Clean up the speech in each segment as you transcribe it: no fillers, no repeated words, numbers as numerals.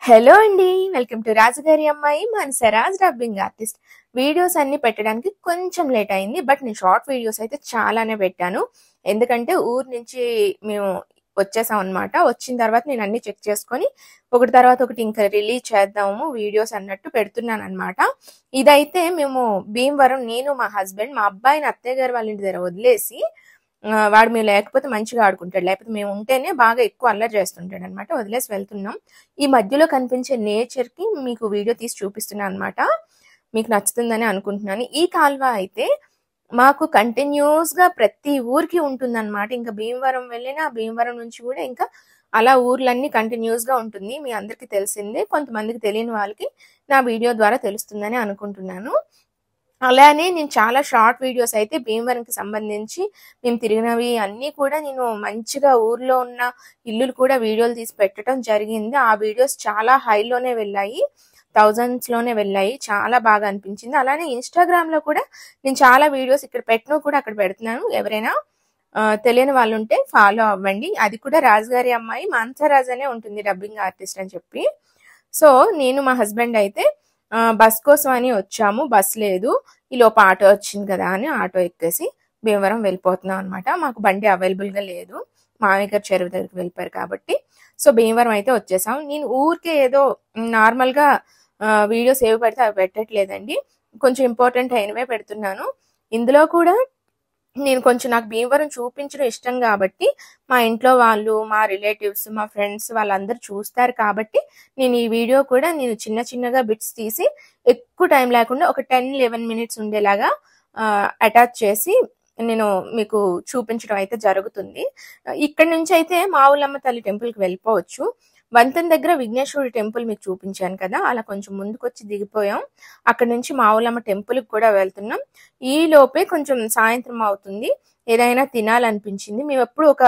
Hello అండి, welcome to రాజుగారి అమ్మాయి మనసరాజ్ డబ్బింగ్ ఆర్టిస్ట్. వీడియోస్ అన్ని పెట్టడానికి కొంచెం లేట్ అయింది, బట్ నేను షార్ట్ వీడియోస్ అయితే చాలానే పెట్టాను. ఎందుకంటే ఊరు నుంచి మేము వచ్చేసాం అనమాట. వచ్చిన తర్వాత నేను అన్ని చెక్ చేసుకొని ఒకటి తర్వాత ఒకటి ఇంకా రిలీజ్ చేద్దాము వీడియోస్ అన్నట్టు పెడుతున్నాను అనమాట. ఇదైతే మేము భీమవరం, నేను మా హస్బెండ్ మా అబ్బాయిని అత్తయ్య గారు వాళ్ళ ఇంటి దగ్గర వదిలేసి, వాడు మేము లేకపోతే మంచిగా ఆడుకుంటాడు, లేకపోతే మేము ఉంటేనే బాగా ఎక్కువ అల్లరి చేస్తుంటాడు అనమాట. వదిలేసి వెళ్తున్నాం. ఈ మధ్యలో కనిపించే నేచర్ కి మీకు వీడియో తీసి చూపిస్తున్నాను అనమాట. మీకు నచ్చుతుందని అనుకుంటున్నాను. ఈ కాల్వ అయితే మాకు కంటిన్యూస్ గా ప్రతి ఊరికి ఉంటుంది అనమాట. ఇంకా భీమవరం వెళ్ళినా భీమవరం నుంచి కూడా ఇంకా అలా ఊర్లన్నీ కంటిన్యూస్ గా ఉంటుంది. మీ అందరికి తెలిసిందే, కొంతమందికి తెలియని వాళ్ళకి నా వీడియో ద్వారా తెలుస్తుందని అనుకుంటున్నాను. అలానే నేను చాలా షార్ట్ వీడియోస్ అయితే భీమవరంకి సంబంధించి మేము తిరిగినవి అన్నీ కూడా నేను మంచిగా ఊర్లో ఉన్న ఇల్లులు కూడా వీడియోలు తీసి పెట్టడం జరిగింది. ఆ వీడియోస్ చాలా హైలోనే వెళ్ళాయి, థౌజండ్స్ లోనే వెళ్ళాయి. చాలా బాగా అనిపించింది. అలానే ఇన్స్టాగ్రామ్ లో కూడా నేను చాలా వీడియోస్ ఇక్కడ పెట్టినవి కూడా అక్కడ పెడుతున్నాను. ఎవరైనా తెలియని వాళ్ళు ఉంటే ఫాలో అవ్వండి. అది కూడా రాజుగారి అమ్మాయి మాన్సరాజ్ అనే ఉంటుంది, డబ్బింగ్ ఆర్టిస్ట్ అని చెప్పి. సో నేను మా హస్బెండ్ అయితే బస్ కోసం అని వచ్చాము. బస్ లేదు, ఈ లోపు ఆటో వచ్చింది కదా అని ఆటో ఎక్కేసి భీమవరం వెళ్ళిపోతున్నాం అనమాట. మాకు బండి అవైలబుల్ గా లేదు, మామయ్య గారు చెరువు దగ్గరికి వెళ్ళిపోయారు కాబట్టి. సో భీమవరం అయితే వచ్చేసాం. నేను ఊరికే ఏదో నార్మల్ గా వీడియోస్ ఏవి పెడితే అవి పెట్టట్లేదండి, కొంచెం ఇంపార్టెంట్ అయినవే పెడుతున్నాను. ఇందులో కూడా నేను కొంచెం నాకు భీమవరం చూపించడం ఇష్టం కాబట్టి మా ఇంట్లో వాళ్ళు, మా రిలేటివ్స్, మా ఫ్రెండ్స్ వాళ్ళందరూ చూస్తారు కాబట్టి నేను ఈ వీడియో కూడా నేను చిన్న చిన్నగా బిట్స్ తీసి ఎక్కువ టైం లేకుండా ఒక 10-11 మినిట్స్ ఉండేలాగా అటాచ్ చేసి నేను మీకు చూపించడం అయితే జరుగుతుంది. ఇక్కడ నుంచి అయితే మావులమ్మ తల్లి టెంపుల్కి వెళ్ళిపోవచ్చు. వంతెన దగ్గర విఘ్నేశ్వరుడి టెంపుల్ మీకు చూపించాను కదా, అలా కొంచెం ముందుకు వచ్చి దిగిపోయాం. అక్కడ నుంచి మావులమ్మ టెంపుల్కి కూడా వెళ్తున్నాం. ఈ లోపే కొంచెం సాయంత్రం అవుతుంది. ఏదైనా తినాలనిపించింది. మేము ఎప్పుడు ఒక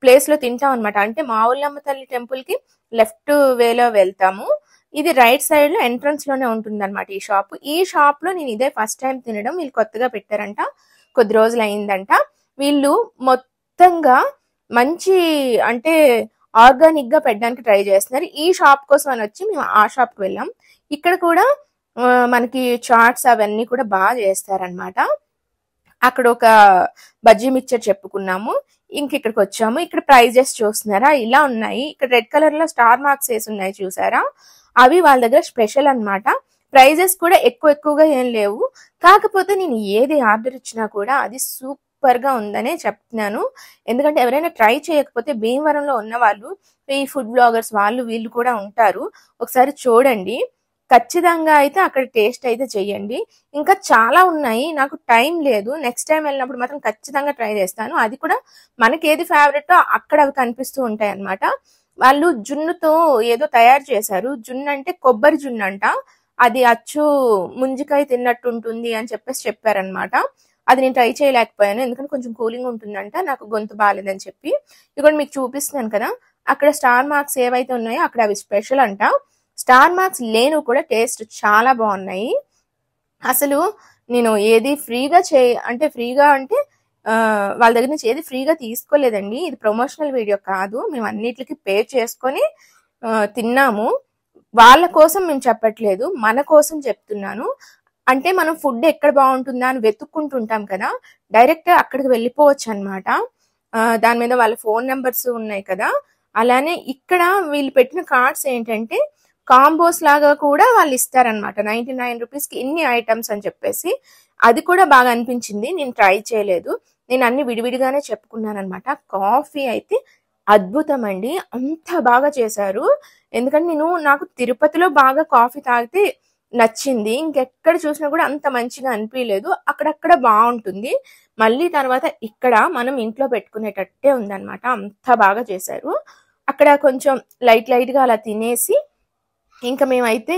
ప్లేస్ లో తింటాం అనమాట. అంటే మావులమ్మ తల్లి టెంపుల్ కి లెఫ్ట్ వేలో వెళ్తాము. ఇది రైట్ సైడ్ లో ఎంట్రన్స్ లోనే ఉంటుంది అనమాట ఈ షాప్. ఈ షాప్ లో నేను ఇదే ఫస్ట్ టైం తినడం. వీళ్ళు కొత్తగా పెట్టారంట, కొద్ది రోజులు అయిందంట. వీళ్ళు మొత్తంగా మంచి అంటే ఆర్గానిక్ గా పెట్టడానికి ట్రై చేస్తున్నారు. ఈ షాప్ కోసం అని వచ్చి మేము ఆ షాప్ కి వెళ్ళాం. ఇక్కడ కూడా మనకి చాట్స్ అవన్నీ కూడా బాగా చేస్తారనమాట. అక్కడ ఒక బజ్జీ మిక్చర్ చెప్పుకున్నాము. ఇంక ఇక్కడికి వచ్చాము. ఇక్కడ ప్రైజెస్ చూస్తున్నారా, ఇలా ఉన్నాయి. ఇక్కడ రెడ్ కలర్ లో స్టార్ మార్క్స్ వేసి ఉన్నాయి చూసారా, అవి వాళ్ళ దగ్గర స్పెషల్ అన్నమాట. ప్రైజెస్ కూడా ఎక్కువగా ఏం లేవు. కాకపోతే నేను ఏది ఆర్డర్ ఇచ్చినా కూడా అది సూపర్ గా ఉందనే చెప్తున్నాను. ఎందుకంటే ఎవరైనా ట్రై చేయకపోతే భీమవరంలో ఉన్న వాళ్ళు, ఈ ఫుడ్ బ్లాగర్స్ వాళ్ళు వీళ్ళు కూడా ఉంటారు, ఒకసారి చూడండి. ఖచ్చితంగా అయితే అక్కడ టేస్ట్ అయితే చెయ్యండి. ఇంకా చాలా ఉన్నాయి, నాకు టైం లేదు. నెక్స్ట్ టైం వెళ్ళినప్పుడు మాత్రం ఖచ్చితంగా ట్రై చేస్తాను. అది కూడా మనకి ఏది ఫేవరెట్ అక్కడ అవి కనిపిస్తూ ఉంటాయి అన్నమాట. వాళ్ళు జున్నుతో ఏదో తయారు చేశారు. జున్ను అంటే కొబ్బరి జున్ను అంట. అది అచ్చు ముంజికాయ తిన్నట్టు ఉంటుంది అని చెప్పేసి చెప్పారనమాట. అది నేను ట్రై చేయలేకపోయాను, ఎందుకంటే కొంచెం కూలింగ్ ఉంటుందంట, నాకు గొంతు బాగాలేదని చెప్పి. ఇక్కడ మీకు చూపిస్తున్నాను కదా, అక్కడ స్టార్ మార్క్స్ ఏవైతే ఉన్నాయో అక్కడ అవి స్పెషల్ అంట. స్టార్ మార్క్స్ లేను కూడా టేస్ట్ చాలా బాగున్నాయి. అసలు నేను ఏది ఫ్రీగా ఫ్రీగా అంటే వాళ్ళ దగ్గర నుంచి ఏది ఫ్రీగా తీసుకోలేదండి. ఇది ప్రమోషనల్ వీడియో కాదు, మేము అన్నిటికీ పే చేసుకొని తిన్నాము. వాళ్ళ కోసం మేము చెప్పట్లేదు, మన కోసం చెప్తున్నాను. అంటే మనం ఫుడ్ ఎక్కడ బాగుంటుందా అని వెతుక్కుంటుంటాం కదా, డైరెక్ట్ అక్కడికి వెళ్ళిపోవచ్చు అనమాట. దాని మీద వాళ్ళ ఫోన్ నెంబర్స్ ఉన్నాయి కదా. అలానే ఇక్కడ వీళ్ళు పెట్టిన కార్డ్స్ ఏంటంటే కాంబోస్ లాగా కూడా వాళ్ళు ఇస్తారనమాట. 99 రూపీస్కి ఇన్ని ఐటమ్స్ అని చెప్పేసి. అది కూడా బాగా అనిపించింది. నేను ట్రై చేయలేదు, నేను అన్ని విడివిడిగానే చెప్పుకున్నాను అనమాట. కాఫీ అయితే అద్భుతం అండి, అంత బాగా చేశారు. ఎందుకంటే నాకు తిరుపతిలో బాగా కాఫీ తాగితే నచ్చింది, ఇంకెక్కడ చూసినా కూడా అంత మంచిగా అనిపించలేదు. అక్కడక్కడ బాగుంటుంది. మళ్ళీ తర్వాత ఇక్కడ మనం ఇంట్లో పెట్టుకునేటట్టే ఉందన్నమాట, అంత బాగా చేశారు. అక్కడ కొంచెం లైట్ గా అలా తినేసి ఇంకా మేమైతే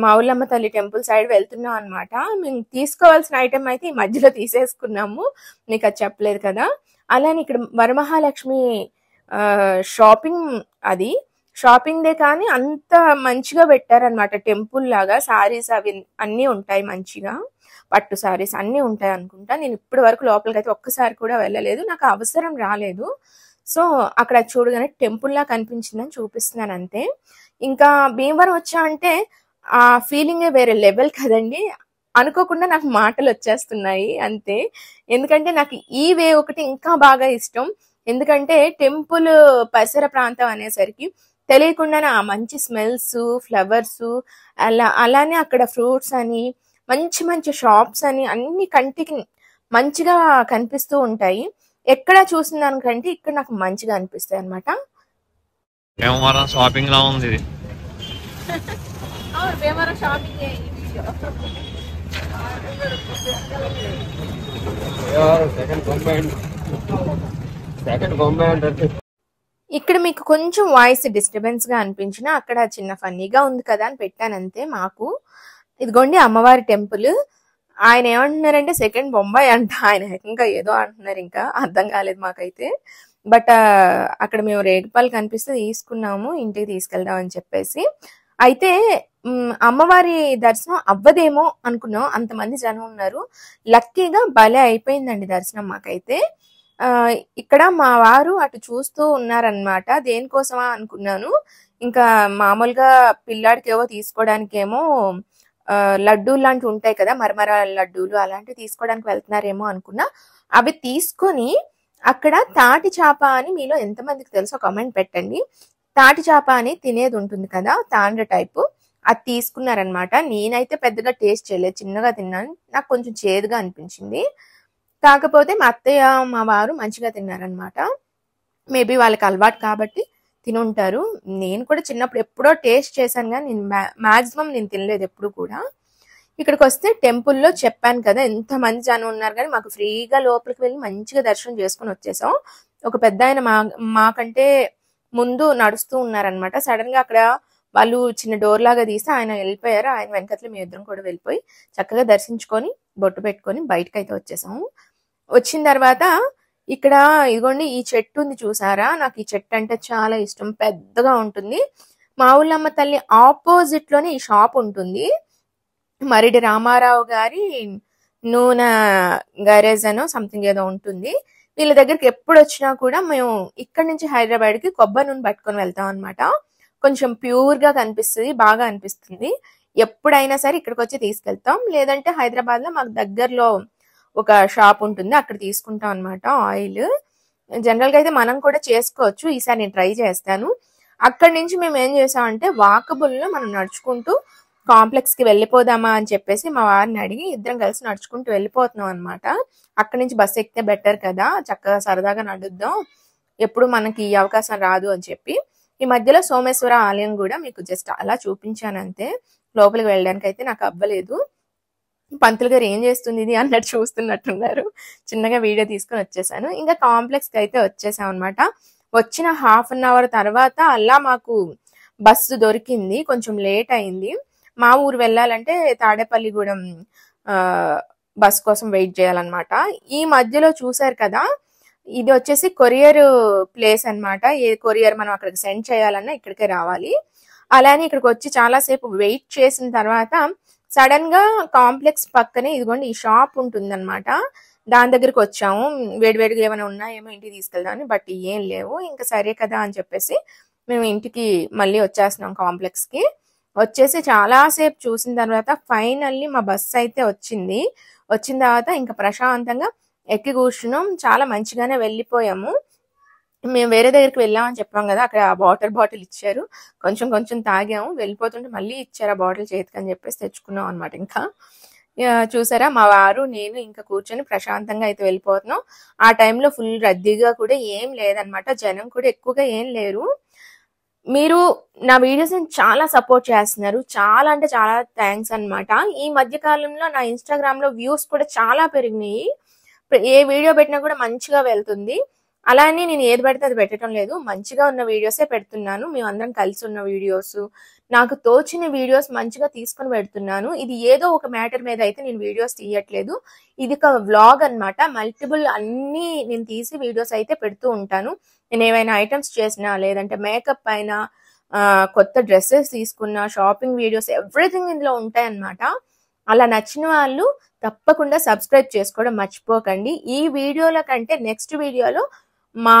మావులమ్మ తల్లి టెంపుల్ సైడ్ వెళ్తున్నాం అనమాట. మేము తీసుకోవాల్సిన ఐటమ్ అయితే ఈ మధ్యలో తీసేసుకున్నాము, మీకు అది చెప్పలేదు కదా. అలానే ఇక్కడ వరమహాలక్ష్మి షాపింగ్ డే కానీ అంత మంచిగా పెట్టారనమాట. టెంపుల్ లాగా సారీస్ అవి అన్నీ ఉంటాయి, మంచిగా పట్టు సారీస్ అన్నీ ఉంటాయి అనుకుంటా. నేను ఇప్పటి వరకు లోపలికి అయితే ఒక్కసారి కూడా వెళ్ళలేదు, నాకు అవసరం రాలేదు. సో అక్కడ చూడగానే టెంపుల్ లా కనిపించిందని చూపిస్తున్నాను అంతే. ఇంకా భీమవరం వచ్చా అంటే ఆ ఫీలింగే వేరే లెవెల్ కదండి. అనుకోకుండా నాకు మాటలు వచ్చేస్తున్నాయి అంతే. ఎందుకంటే నాకు ఈ వే ఒకటి ఇంకా బాగా ఇష్టం. ఎందుకంటే టెంపుల్ పరిసర ప్రాంతం అనేసరికి తెలియకుండానే ఆ మంచి స్మెల్స్, ఫ్లవర్స్, అలానే అక్కడ ఫ్రూట్స్ అని మంచి మంచి షాప్స్ అని అన్ని కంటికి మంచిగా కనిపిస్తూ ఉంటాయి. ఎక్కడ చూసిన దానికంటే ఇక్కడ నాకు మంచిగా అనిపిస్తాయి అనమాట. షాపింగ్ లా ఉంది ఇది. ఇక్కడ మీకు కొంచెం వాయిస్ డిస్టర్బెన్స్ గా అనిపించిన అక్కడ చిన్న ఫన్నీగా ఉంది కదా అని పెట్టానంతే. మాకు ఇదిగోండి అమ్మవారి టెంపుల్. ఆయన ఏమంటున్నారంటే సెకండ్ బొంబాయి అంట. ఆయన ఇంకా ఏదో అంటున్నారు, ఇంకా అర్థం కాలేదు మాకైతే. బట్ అక్కడ మేము రేగుపాలు కనిపిస్తే తీసుకున్నాము, ఇంటికి తీసుకెళ్దాం అని చెప్పేసి. అయితే అమ్మవారి దర్శనం అవ్వదేమో అనుకున్నాం, అంతమంది జనం ఉన్నారు. లక్కీగా భలే అయిపోయిందండి దర్శనం మాకైతే. ఇక్కడ మా వారు అటు చూస్తూ ఉన్నారనమాట. దేనికోసమా అనుకున్నాను, ఇంకా మామూలుగా పిల్లాడికి ఏవో తీసుకోవడానికేమో లడ్డూలు లాంటివి ఉంటాయి కదా, మరమర లడ్డూలు అలాంటివి తీసుకోవడానికి వెళ్తున్నారేమో అనుకున్నా. అవి తీసుకొని అక్కడ తాటి చేప అని మీలో ఎంతమందికి తెలుసో కామెంట్ పెట్టండి. తాటి చేప అని తినేది ఉంటుంది కదా, తాండ్ర టైపు, అది తీసుకున్నారనమాట. నేనైతే పెద్దగా టేస్ట్ చేయలేదు, చిన్నగా తిన్నాను. నాకు కొంచెం చేదుగా అనిపించింది. కాకపోతే మా అత్తయ్య మా వారు మంచిగా తిన్నారనమాట. మేబీ వాళ్ళకి అలవాటు కాబట్టి తినుంటారు. నేను కూడా చిన్నప్పుడు ఎప్పుడో టేస్ట్ చేశాను కానీ నేను మాక్సిమం నేను తినలేదు ఎప్పుడు కూడా. ఇక్కడికి వస్తే టెంపుల్లో చెప్పాను కదా ఎంతమంది జనం ఉన్నారు, కానీ మాకు ఫ్రీగా లోపలికి వెళ్ళి మంచిగా దర్శనం చేసుకుని వచ్చేసాం. ఒక పెద్ద ఆయన మాకంటే ముందు నడుస్తూ ఉన్నారనమాట. సడన్ గా అక్కడ వాళ్ళు చిన్న డోర్ లాగా తీసి ఆయన వెళ్ళిపోయారు. ఆయన వెనకట్లే మేము ఇద్దరం కూడా వెళ్ళిపోయి చక్కగా దర్శించుకొని బొట్టు పెట్టుకొని బయటకు అయితే వచ్చేసాము. వచ్చిన తర్వాత ఇక్కడ ఇదిగోండి ఈ చెట్టు ఉంది చూసారా, నాకు ఈ చెట్టు అంటే చాలా ఇష్టం, పెద్దగా ఉంటుంది. మా ఊళ్ళమ్మ తల్లి ఆపోజిట్ లోనే ఈ షాప్ ఉంటుంది. మరిడి రామారావు గారి నూనె గ్యారేజ్ అనో సంథింగ్ ఏదో ఉంటుంది. వీళ్ళ దగ్గరికి ఎప్పుడు వచ్చినా కూడా మేము ఇక్కడి నుంచి హైదరాబాద్ కి కొబ్బరి నూనె పట్టుకొని వెళ్తాం అనమాట. కొంచెం ప్యూర్ గా కనిపిస్తుంది, బాగా అనిపిస్తుంది. ఎప్పుడైనా సరే ఇక్కడికి వచ్చి తీసుకెళ్తాం. లేదంటే హైదరాబాద్ లో మాకు దగ్గరలో ఒక షాప్ ఉంటుంది, అక్కడ తీసుకుంటాం అనమాట ఆయిల్. జనరల్ గా అయితే మనం కూడా చేసుకోవచ్చు, ఈసారి నేను ట్రై చేస్తాను. అక్కడి నుంచి మేము ఏం చేసామంటే వాకబుల్ లో మనం నడుచుకుంటూ కాంప్లెక్స్ కి వెళ్ళిపోదామా అని చెప్పేసి మా వారిని అడిగి ఇద్దరం కలిసి నడుచుకుంటూ వెళ్ళిపోతున్నాం అనమాట. అక్కడి నుంచి బస్సు ఎక్కితే బెటర్ కదా, చక్కగా సరదాగా నడుద్దాం, ఎప్పుడు మనకి ఈ అవకాశం రాదు అని చెప్పి. ఈ మధ్యలో సోమేశ్వర ఆలయం కూడా మీకు జస్ట్ అలా చూపించాను అంతే. లోపలికి వెళ్ళడానికి అయితే నాకు అవ్వలేదు. పంతులు గారు ఏం చేస్తుంది ఇది అన్నట్టు చూస్తున్నట్టున్నారు. చిన్నగా వీడియో తీసుకొని వచ్చేసాను. ఇంకా కాంప్లెక్స్ కి అయితే వచ్చేసాం అనమాట. వచ్చిన హాఫ్ అన్ అవర్ తర్వాత అలా మాకు బస్సు దొరికింది. కొంచెం లేట్ అయింది. మా ఊరు వెళ్ళాలంటే తాడేపల్లిగూడెం బస్ కోసం వెయిట్ చేయాలన్నమాట. ఈ మధ్యలో చూసారు కదా, ఇది వచ్చేసి కొరియర్ ప్లేస్ అనమాట. ఏ కొరియర్ మనం అక్కడికి సెండ్ చేయాలన్నా ఇక్కడికే రావాలి. అలానే ఇక్కడికి వచ్చి చాలాసేపు వెయిట్ చేసిన తర్వాత సడన్ గా కాంప్లెక్స్ పక్కనే ఇదిగోండి ఈ షాప్ ఉంటుంది అనమాట. దాని దగ్గరికి వచ్చాము. వేడివేడిగా ఏమైనా ఉన్నాయేమో ఇంటికి తీసుకెళ్దామని, బట్ ఏం లేవు. ఇంకా సరే కదా అని చెప్పేసి మేము ఇంటికి మళ్ళీ వచ్చేస్తున్నాం. కాంప్లెక్స్ కి వచ్చేసి చాలాసేపు చూసిన తర్వాత ఫైనల్లీ మా బస్సు అయితే వచ్చింది. వచ్చిన తర్వాత ఇంకా ప్రశాంతంగా ఎక్కి కూర్చున్నాం. చాలా మంచిగానే వెళ్ళిపోయాము. మేము వేరే దగ్గరికి వెళ్ళామని చెప్పాం కదా, అక్కడ వాటర్ బాటిల్ ఇచ్చారు, కొంచెం కొంచెం తాగాము. వెళ్ళిపోతుంటే మళ్ళీ ఇచ్చారు ఆ బాటిల్ చేతికి అని చెప్పేసి తెచ్చుకున్నాం అనమాట. ఇంకా చూసారా మా వారు నేను ఇంకా కూర్చొని ప్రశాంతంగా అయితే వెళ్ళిపోతున్నాం. ఆ టైంలో ఫుల్ రద్దీగా కూడా ఏం లేదనమాట, జనం కూడా ఎక్కువగా ఏం లేరు. మీరు నా వీడియోస్ ని చాలా సపోర్ట్ చేస్తున్నారు, చాలా అంటే చాలా థ్యాంక్స్ అనమాట. ఈ మధ్య కాలంలో నా ఇన్స్టాగ్రామ్ లో వ్యూస్ కూడా చాలా పెరిగినాయి. ఏ వీడియో పెట్టినా కూడా మంచిగా వెళ్తుంది. అలానే నేను ఏది పెడితే అది పెట్టడం లేదు, మంచిగా ఉన్న వీడియోసే పెడుతున్నాను. మేము అందరం కలిసి ఉన్న వీడియోస్, నాకు తోచిన వీడియోస్ మంచిగా తీసుకొని పెడుతున్నాను. ఇది ఏదో ఒక మ్యాటర్ మీద అయితే నేను వీడియోస్ తీయట్లేదు. ఇది ఒక వ్లాగ్ అనమాట. మల్టిపుల్ అన్ని నేను తీసి వీడియోస్ అయితే పెడుతూ ఉంటాను. నేను ఏవైనా ఐటమ్స్ చేసినా, లేదంటే మేకప్ అయినా, కొత్త డ్రెస్సెస్ తీసుకున్నా, షాపింగ్ వీడియోస్, ఎవ్రీథింగ్ ఇందులో ఉంటాయి అన్నమాట. అలా నచ్చిన వాళ్ళు తప్పకుండా సబ్స్క్రైబ్ చేసుకోవడం మర్చిపోకండి. ఈ వీడియోల కంటే నెక్స్ట్ వీడియోలో మా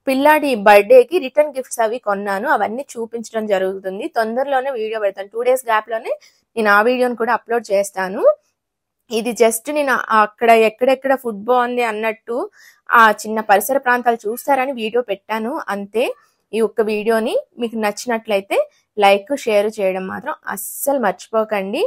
పిల్లాడి బర్త్డేకి రిటర్న్ గిఫ్ట్స్ అవి కొన్నాను. అవన్నీ చూపించడం జరుగుతుంది. తొందరలోనే వీడియో పెడతాను. 2 days గ్యాప్ లోనే నేను ఆ వీడియోని కూడా అప్లోడ్ చేస్తాను. ఇది జస్ట్ నేను అక్కడ ఎక్కడెక్కడ ఫుడ్ బాగుంది అన్నట్టు ఆ చిన్న పరిసర ప్రాంతాలు చూస్తారని వీడియో పెట్టాను అంతే. ఈ ఒక్క వీడియోని మీకు నచ్చినట్లయితే లైక్ షేర్ చేయడం మాత్రం అస్సలు మర్చిపోకండి.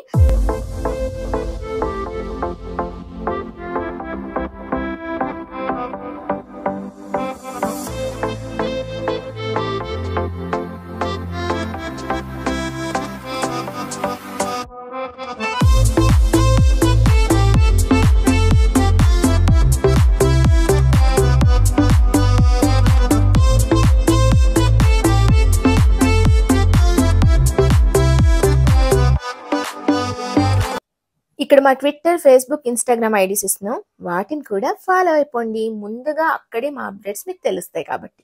ఇక్కడ మా ట్విట్టర్, ఫేస్బుక్, ఇన్స్టాగ్రామ్ ఐడీస్ ఇస్తున్నాం. వాటిని కూడా ఫాలో అయిపోండి. ముందుగా అక్కడే మా అప్డేట్స్ మీకు తెలుస్తాయి కాబట్టి.